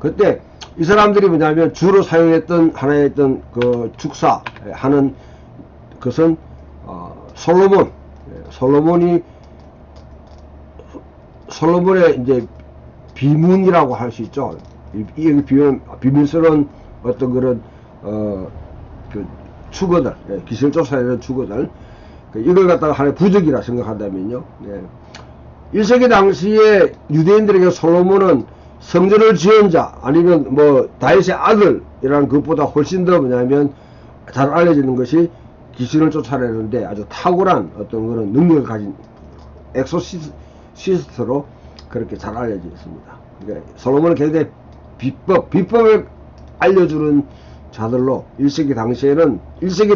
그때 이 사람들이 뭐냐면 주로 사용했던 하나의 어떤 그 축사 하는 것은 솔로몬의 이제 비문이라고 할 수 있죠. 이 비밀스러운 어떤 그런 그 추거들, 기실조사에 추거들, 이걸 갖다가 하나의 부적이라 생각한다면요. 1세기 당시에 유대인들에게 솔로몬은 성전을 지은 자, 아니면 뭐 다윗의 아들이라는 것보다 훨씬 더 뭐냐면 잘 알려지는 것이 귀신을 쫓아내는데 아주 탁월한 어떤 그런 능력을 가진 엑소시스트로 그렇게 잘 알려져 있습니다. 그러니까 솔로몬은 굉장히 비법을 알려주는 자들로 1세기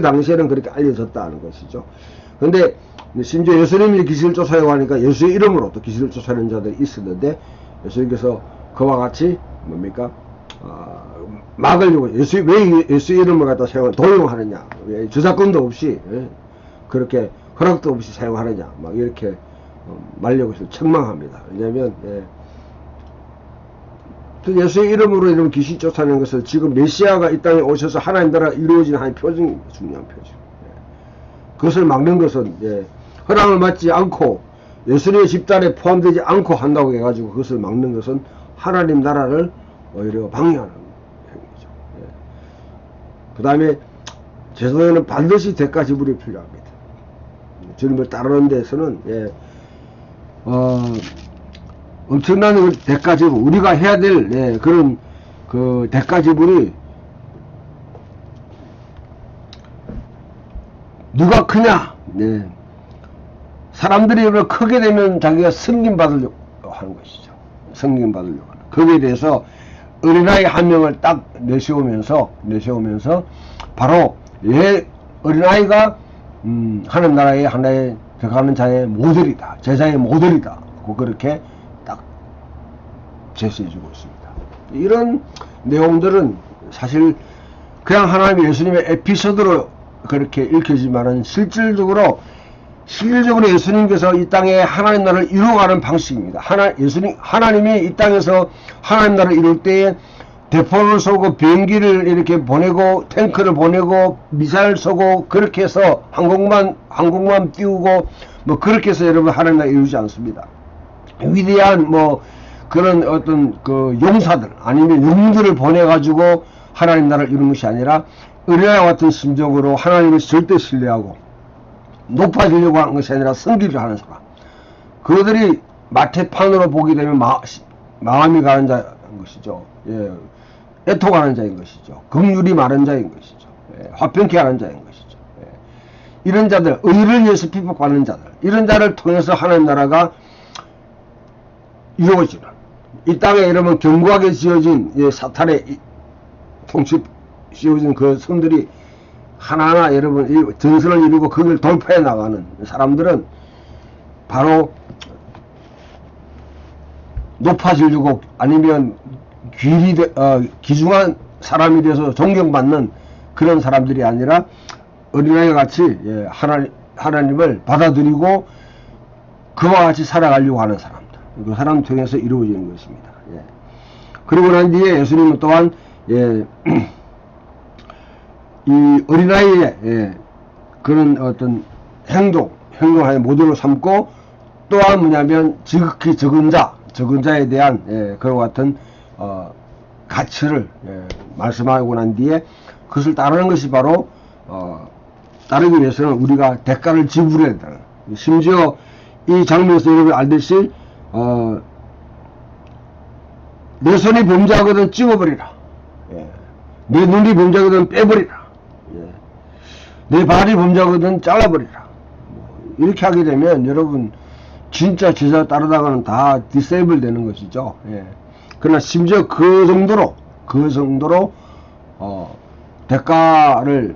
당시에는 그렇게 알려졌다는 것이죠. 근데 심지어 예수님이 귀신을 쫓아내고 하니까 예수의 이름으로 또 귀신을 쫓아내는 자들이 있었는데 예수님께서 그와 같이 뭡니까? 막으려고 왜 예수의 이름을 갖다 도용하느냐? 왜 저작권도 없이 그렇게 허락도 없이 사용하느냐? 막 이렇게 말려고 해서 책망합니다. 왜냐하면 예수의 이름으로 이런 귀신 쫓아내는 것은 지금 메시아가 이 땅에 오셔서 하나님 나라가 이루어지는 한 표징입니다. 중요한 표징. 그것을 막는 것은 허락을 받지 않고 예수님의 집단에 포함되지 않고 한다고 해가지고 그것을 막는 것은 하나님 나라를 오히려 방해하는 행위죠. 그 다음에 제사장에는 반드시 대가 지불이 필요합니다. 주님을 따르는 데서는 엄청난 대가 지불, 우리가 해야 될 그런 그 대가 지불이 누가 크냐? 사람들이 이걸 크게 되면 자기가 승진 받으려고 하는 것이죠. 승진 받으려고 하는. 거기에 대해서 어린아이 한 명을 딱 내세우면서 바로 어린아이가 하는 나라의 하나의 들어가는 자의 모델이다. 제자의 모델이다. 그렇게 딱 제시해주고 있습니다. 이런 내용들은 사실 그냥 하나님의 예수님의 에피소드로 그렇게 읽혀지만은 실질적으로 예수님께서 이 땅에 하나님 나라를 이루어가는 방식입니다. 하나님이 이 땅에서 하나님 나라를 이룰 때에 대포를 쏘고 비행기를 이렇게 보내고 탱크를 보내고 미사일 쏘고 그렇게 해서 항공만 띄우고 뭐 그렇게 해서 여러분 하나님 나라를 이루지 않습니다. 위대한 뭐 그런 어떤 그 용사들 아니면 영웅들을 보내가지고 하나님 나라를 이루는 것이 아니라 은혜와 같은 심정으로 하나님을 절대 신뢰하고 높아지려고 하는 것이 아니라 섬기려 하는 사람, 그들이 마태판으로 보게 되면 마음이 가는 자인 것이죠. 애통하는 자인 것이죠. 긍휼이 많은 자인 것이죠. 화평케 하는 자인 것이죠. 이런 자들, 의를 위해서 핍박받는 자들, 이런 자를 통해서 하나님 나라가 이루어지는, 이 땅에 이러면 견고하게 지어진 사탄의 통치 씌워진 그 성들이 하나하나 여러분 전선을 이루고 그걸 돌파해 나가는 사람들은 바로 높아지려고 아니면 귀중한 사람이 돼서 존경받는 그런 사람들이 아니라 어린아이와 같이 하나님을 받아들이고 그와 같이 살아가려고 하는 사람들, 그 사람 통해서 이루어지는 것입니다. 그러고 난 뒤에 예수님은 또한 이 어린아이의 그런 어떤 행동을 모델로 삼고 또한 뭐냐면 지극히 적은 자에 대한 그와 같은 가치를 말씀하고 난 뒤에 그것을 따르는 것이 바로 따르기 위해서는 우리가 대가를 지불해야 된다. 심지어 이 장면에서 여러분 알듯이 내 손이 범죄하거든 찍어버리라. 내 눈이 범죄하거든 빼버리라. 내 발이 범죄하거든 잘라버리라. 이렇게 하게 되면 여러분 진짜 제자 따르다가는 다 디세이블 되는 것이죠. 그러나 심지어 그 정도로 대가를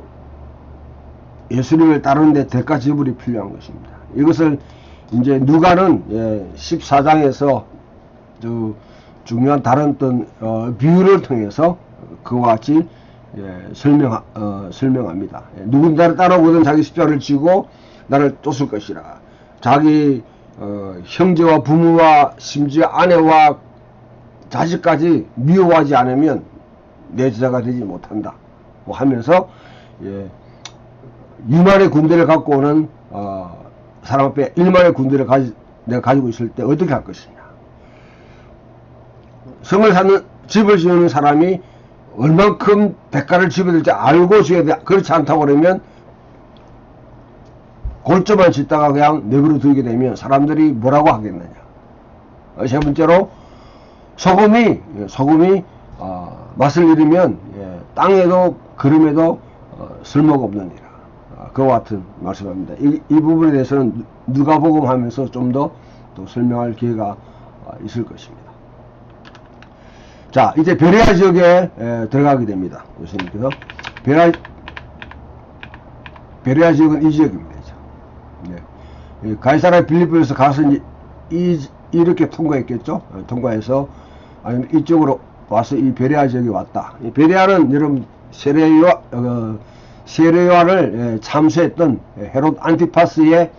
예수님을 따르는데 대가 지불이 필요한 것입니다. 이것을 이제 누가는 14장에서 중요한 다른 어떤 비유를 통해서 그와 같이 설명합니다. 누군 나를 따라오거든 자기 십자가를 지고 나를 쫓을 것이라. 자기 형제와 부모와 심지어 아내와 자식까지 미워하지 않으면 내 제자가 되지 못한다. 뭐 하면서 2만의 군대를 갖고 오는 사람 앞에 1만의 군대를 내가 가지고 있을 때 어떻게 할 것이냐. 성을 사는 집을 지으는 사람이 얼만큼 대가를 지어야 될지 알고 지어야 돼. 그렇지 않다고 그러면 골조만 짓다가 그냥 내버려 두게 되면 사람들이 뭐라고 하겠느냐. 세 번째로 소금이 맛을 잃으면 땅에도 그름에도 쓸모가 없느니라. 그와 같은 말씀합니다. 이 부분에 대해서는 누가복음 하면서 좀 더 또 설명할 기회가 있을 것입니다. 자, 이제 베레아 지역에 들어가게 됩니다. 예수님께서 베레아 지역은 이 지역입니다. 네. 가이사랴 빌립보에서 가서 이렇게 통과했겠죠. 통과해서 아니면 이쪽으로 와서 이 베레아 지역에 왔다. 이 베레아는 여러분 세례요한을 참수했던 헤롯 안티파스의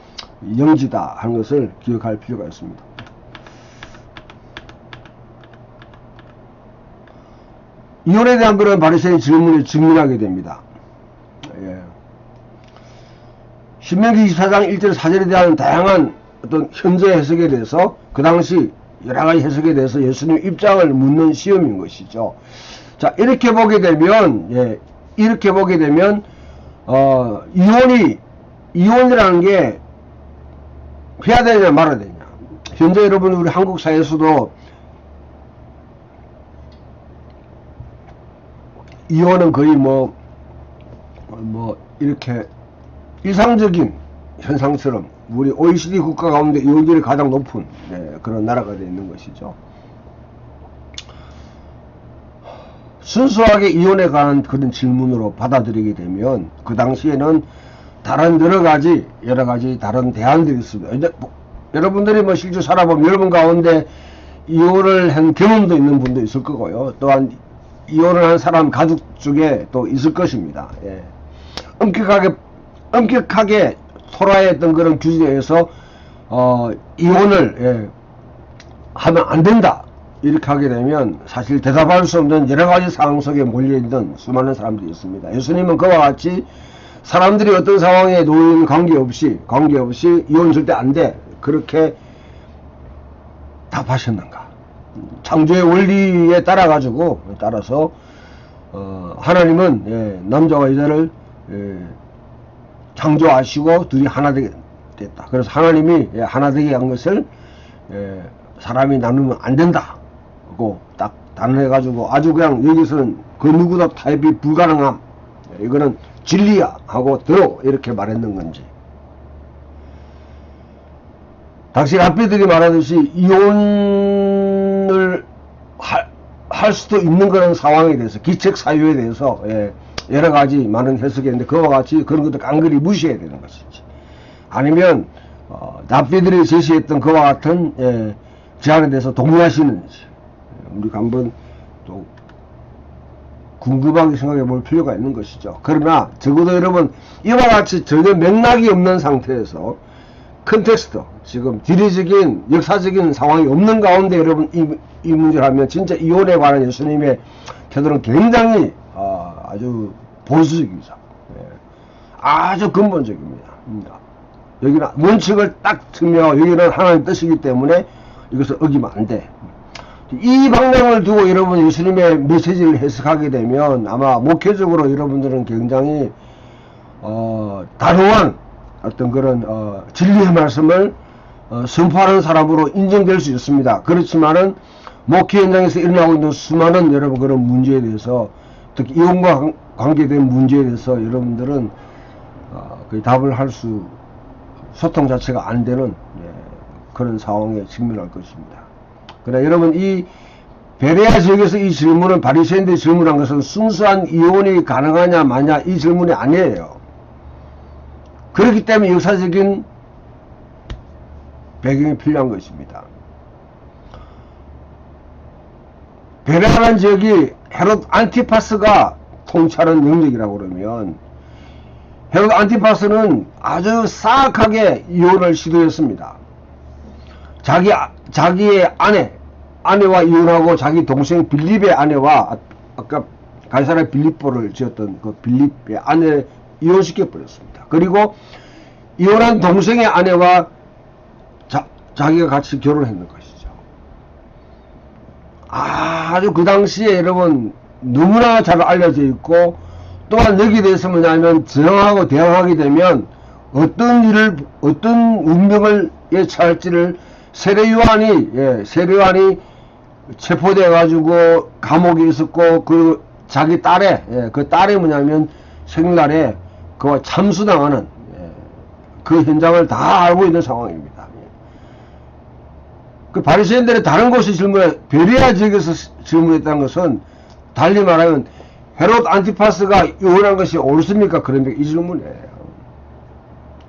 영지다 하는 것을 기억할 필요가 있습니다. 이혼에 대한 그런 바리새인 질문에 직면하게 됩니다. 신명기 24장 1절 4절에 대한 다양한 어떤 현재 해석에 대해서 그 당시 여러가지 해석에 대해서 예수님 입장을 묻는 시험인 것이죠. 자, 이렇게 보게 되면 이혼이라는 게 해야 되냐 말아야 되냐. 현재 여러분 우리 한국 사회에서도 이혼은 거의 뭐 이렇게 일상적인 현상처럼 우리 OECD 국가 가운데 이혼율이 가장 높은 그런 나라가 되어 있는 것이죠. 순수하게 이혼에 관한 그런 질문으로 받아들이게 되면 그 당시에는 다른 여러 가지 다른 대안들이 있습니다. 여러분들이 뭐 실제 살아보면 여러분 가운데 이혼을 한 경험도 있는 분도 있을 거고요. 또한 이혼을 한 사람 가족 중에 또 있을 것입니다. 엄격하게 토라했던 그런 규제에서 이혼을 하면 안 된다 이렇게 하게 되면 사실 대답할 수 없는 여러 가지 상황 속에 몰려있는 수많은 사람들이 있습니다. 예수님은 그와 같이 사람들이 어떤 상황에 놓이는 관계없이 이혼 절대 안 돼 그렇게 답하셨는가. 창조의 원리에 따라서 하나님은 남자와 여자를 창조하시고 둘이 하나 되게 됐다. 그래서 하나님이 하나 되게 한 것을 사람이 나누면 안 된다 하고 딱 단언해가지고 아주 그냥 여기서는 그 누구도 타협이 불가능함, 이거는 진리야 하고 들어 이렇게 말했는 건지. 당시 랍비들이 말하듯이 이혼을 할 수도 있는 그런 상황에 대해서, 기책 사유에 대해서 여러 가지 많은 해석이 있는데 그와 같이 그런 것도 깡그리 무시해야 되는 것이지. 아니면 랍비들이 제시했던 그와 같은 제안에 대해서 동의하시는지 우리가 한번 또 궁금하게 생각해 볼 필요가 있는 것이죠. 그러나 적어도 여러분 이와 같이 전혀 맥락이 없는 상태에서 컨텍스트, 지금 지리적인 역사적인 상황이 없는 가운데 여러분 이 문제를 하면 진짜 이혼에 관한 예수님의 태도는 굉장히 아주 보수적이죠. 아주 근본적입니다. 여기는 원칙을 딱 틀며 여기는 하나님 뜻이기 때문에 이것을 어기면 안 돼. 이 방향을 두고 여러분 예수님의 메시지를 해석하게 되면 아마 목회적으로 여러분들은 굉장히 단호한 어떤 그런 진리의 말씀을 선포하는 사람으로 인정될 수 있습니다. 그렇지만은 목회 현장에서 일어나고 있는 수많은 여러분 그런 문제에 대해서, 특히 이혼과 관계된 문제에 대해서 여러분들은 거의 답을 할 수, 소통 자체가 안 되는 그런 상황에 직면할 것입니다. 그러나 여러분 이 베레아 지역에서 이 질문은, 바리새인들이 질문한 것은 순수한 이혼이 가능하냐 마냐 이 질문이 아니에요. 그렇기 때문에 역사적인 배경이 필요한 것입니다. 베레아라는 지역이 헤롯 안티파스가 통치하는 영역이라고 그러면, 헤롯 안티파스는 아주 사악하게 이혼을 시도했습니다. 자기의 아내와 이혼하고 자기 동생 빌립의 아내와 아까 가이사랴 빌립보를 지었던 그 빌립의 아내를 이혼시켜 버렸습니다. 그리고 이혼한 동생의 아내와 자기가 같이 결혼했는 것이죠. 아주 그 당시에 여러분 너무나 잘 알려져 있고, 또한 여기에 대해서 뭐냐면 저항하고 대항하게 되면 어떤 운명을 처할지를 세례요한이 체포돼 가지고 감옥에 있었고, 그 자기 딸의 그 딸이 뭐냐면 생일날에 그 참수당하는 그 현장을 다 알고 있는 상황입니다. 그 바리새인들의 다른 곳에 질문해, 베레아 지역에서 질문했다는 것은 달리 말하면 헤롯 안티파스가 요구한 것이 옳습니까? 그런데 이 질문이에요.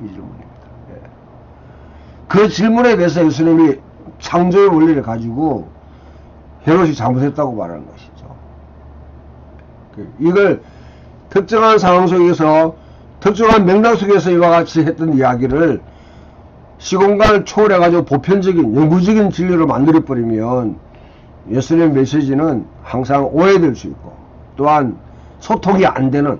이 질문입니다. 그 질문에 대해서 예수님이 창조의 원리를 가지고 헤롯이 잘못했다고 말하는 것이죠. 이걸 특정한 상황 속에서, 특정한 맥락 속에서 이와 같이 했던 이야기를 시공간을 초월해가지고 보편적인, 영구적인 진리로 만들어버리면 예수님의 메시지는 항상 오해될 수 있고, 또한 소통이 안 되는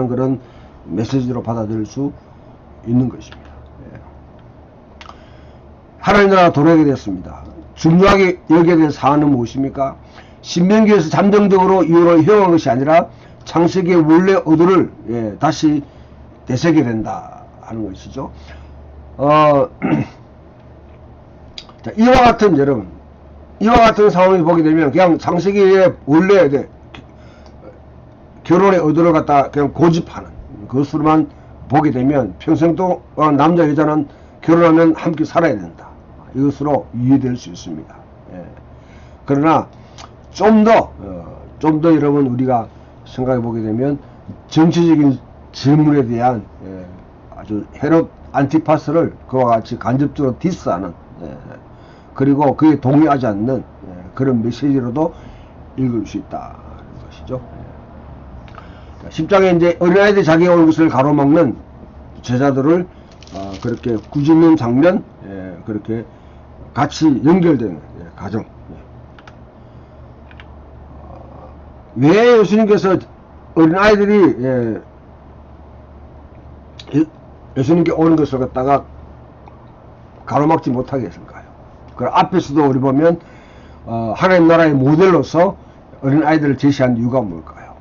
그런 메시지로 받아들일 수 있는 것입니다. 하나님 나라 도래하게 됐습니다. 중요하게 여기에 대한 사안은 무엇입니까? 신명기에서 잠정적으로 이유로 허용한 것이 아니라 창세기의 원래 의도를 다시 되새게 된다 하는 것이죠. 자, 이와 같은 상황을 보게 되면 그냥 창세기의 원래 결혼의 의도를 갖다 그냥 고집하는 그것으로만 보게 되면 평생 동안 남자 여자는 결혼하면 함께 살아야 된다, 이것으로 이해될 수 있습니다. 그러나 좀 더 여러분 우리가 생각해 보게 되면 정치적인 질문에 대한 아주 헤롯 안티파스를 그와 같이 간접적으로 디스하는, 그리고 그에 동의하지 않는 그런 메시지로도 읽을 수 있다는 것이죠. 10장에 이제 어린아이들이 자기가 온 것을 가로막는 제자들을 그렇게 꾸짖는 장면, 그렇게 같이 연결되는 가정. 왜 예수님께서 어린아이들이 예수님께 오는 것을 갖다가 가로막지 못하게 했을까요? 그 앞에서도 우리 보면 하나님 나라의 모델로서 어린아이들을 제시한 이유가 뭘까요?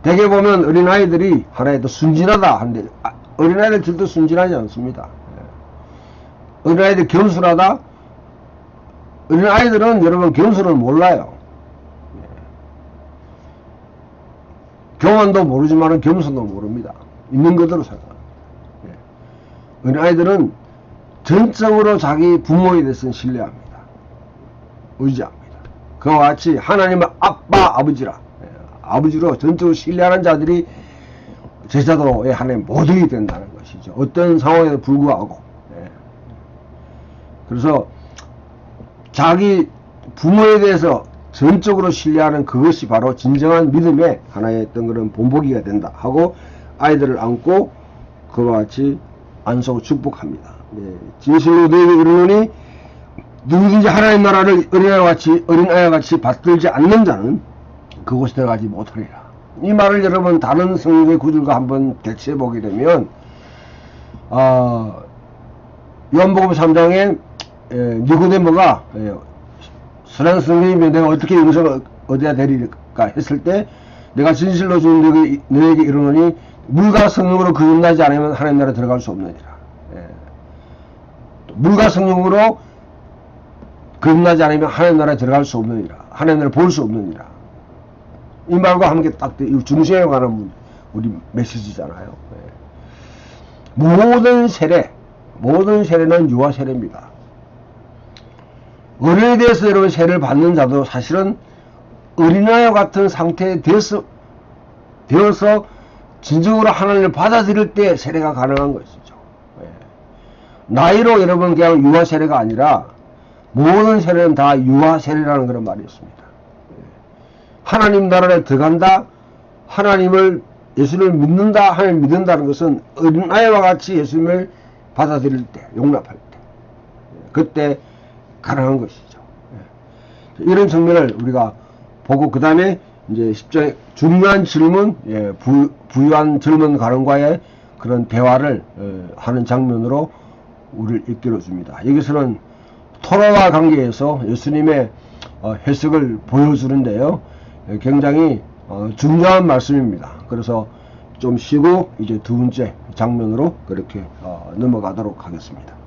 대개 보면 어린아이들이 하나의 더 순진하다 하는데 어린아이들 절대 순진하지 않습니다. 어린아이들 겸손하다? 어린아이들은 여러분 겸손을 몰라요. 교만도 모르지만 겸손도 모릅니다. 있는 그대로 생각합니다. 어린아이들은 전적으로 자기 부모에 대해서는 신뢰합니다. 의지합니다. 그와 같이 하나님을 아빠, 아버지라, 아버지로 전적으로 신뢰하는 자들이 제자도의 하나님 모델이 된다는 것이죠. 어떤 상황에도 불구하고. 그래서 자기 부모에 대해서 전적으로 신뢰하는 그것이 바로 진정한 믿음의 하나의 어떤 그런 본보기가 된다 하고 아이들을 안고 그와 같이 안수하고 축복합니다. 진실로 너희에게 이르노니 누구든지 하나님 나라를 어린아이와 같이 받들지 않는 자는 그곳에 들어가지 못하리라. 이 말을 여러분 다른 성경의 구절과 한번 대체해 보게 되면 요한복음 3장에 니고데모가 선한 성령이면 내가 어떻게 여기서 어디야 데리까 했을 때 내가 진실로 주는 너에게 이르노니 물과 성령으로 거듭나지 않으면 하나님 나라에 들어갈 수 없느니라. 물과 성령으로 거듭나지 않으면 하나님 나라에 들어갈 수 없느니라. 하나님 나라를 볼 수 없느니라. 이 말과 함께 딱 중심에 관한 우리 메시지잖아요. 모든 세례는 유아 세례입니다. 어른에 대해서 여러분 세례를 받는 자도 사실은 어린아이와 같은 상태에 되어서 진정으로 하나님을 받아들일 때 세례가 가능한 것이죠. 나이로 여러분 그냥 유아 세례가 아니라 모든 세례는 다 유아 세례라는 그런 말이 있습니다. 하나님 나라에 들어간다, 예수님을 믿는다, 하나님을 믿는다는 것은 어린아이와 같이 예수님을 받아들일 때, 용납할 때, 그때 가능한 것이죠. 이런 측면을 우리가 보고 그 다음에 이제 10장에 중요한 질문, 부유한 젊은 가론과의 그런 대화를 하는 장면으로 우리를 이끌어 줍니다. 여기서는 토라와 관계에서 예수님의 해석을 보여주는데요. 굉장히 중요한 말씀입니다. 그래서 좀 쉬고 이제 두 번째 장면으로 그렇게 넘어가도록 하겠습니다.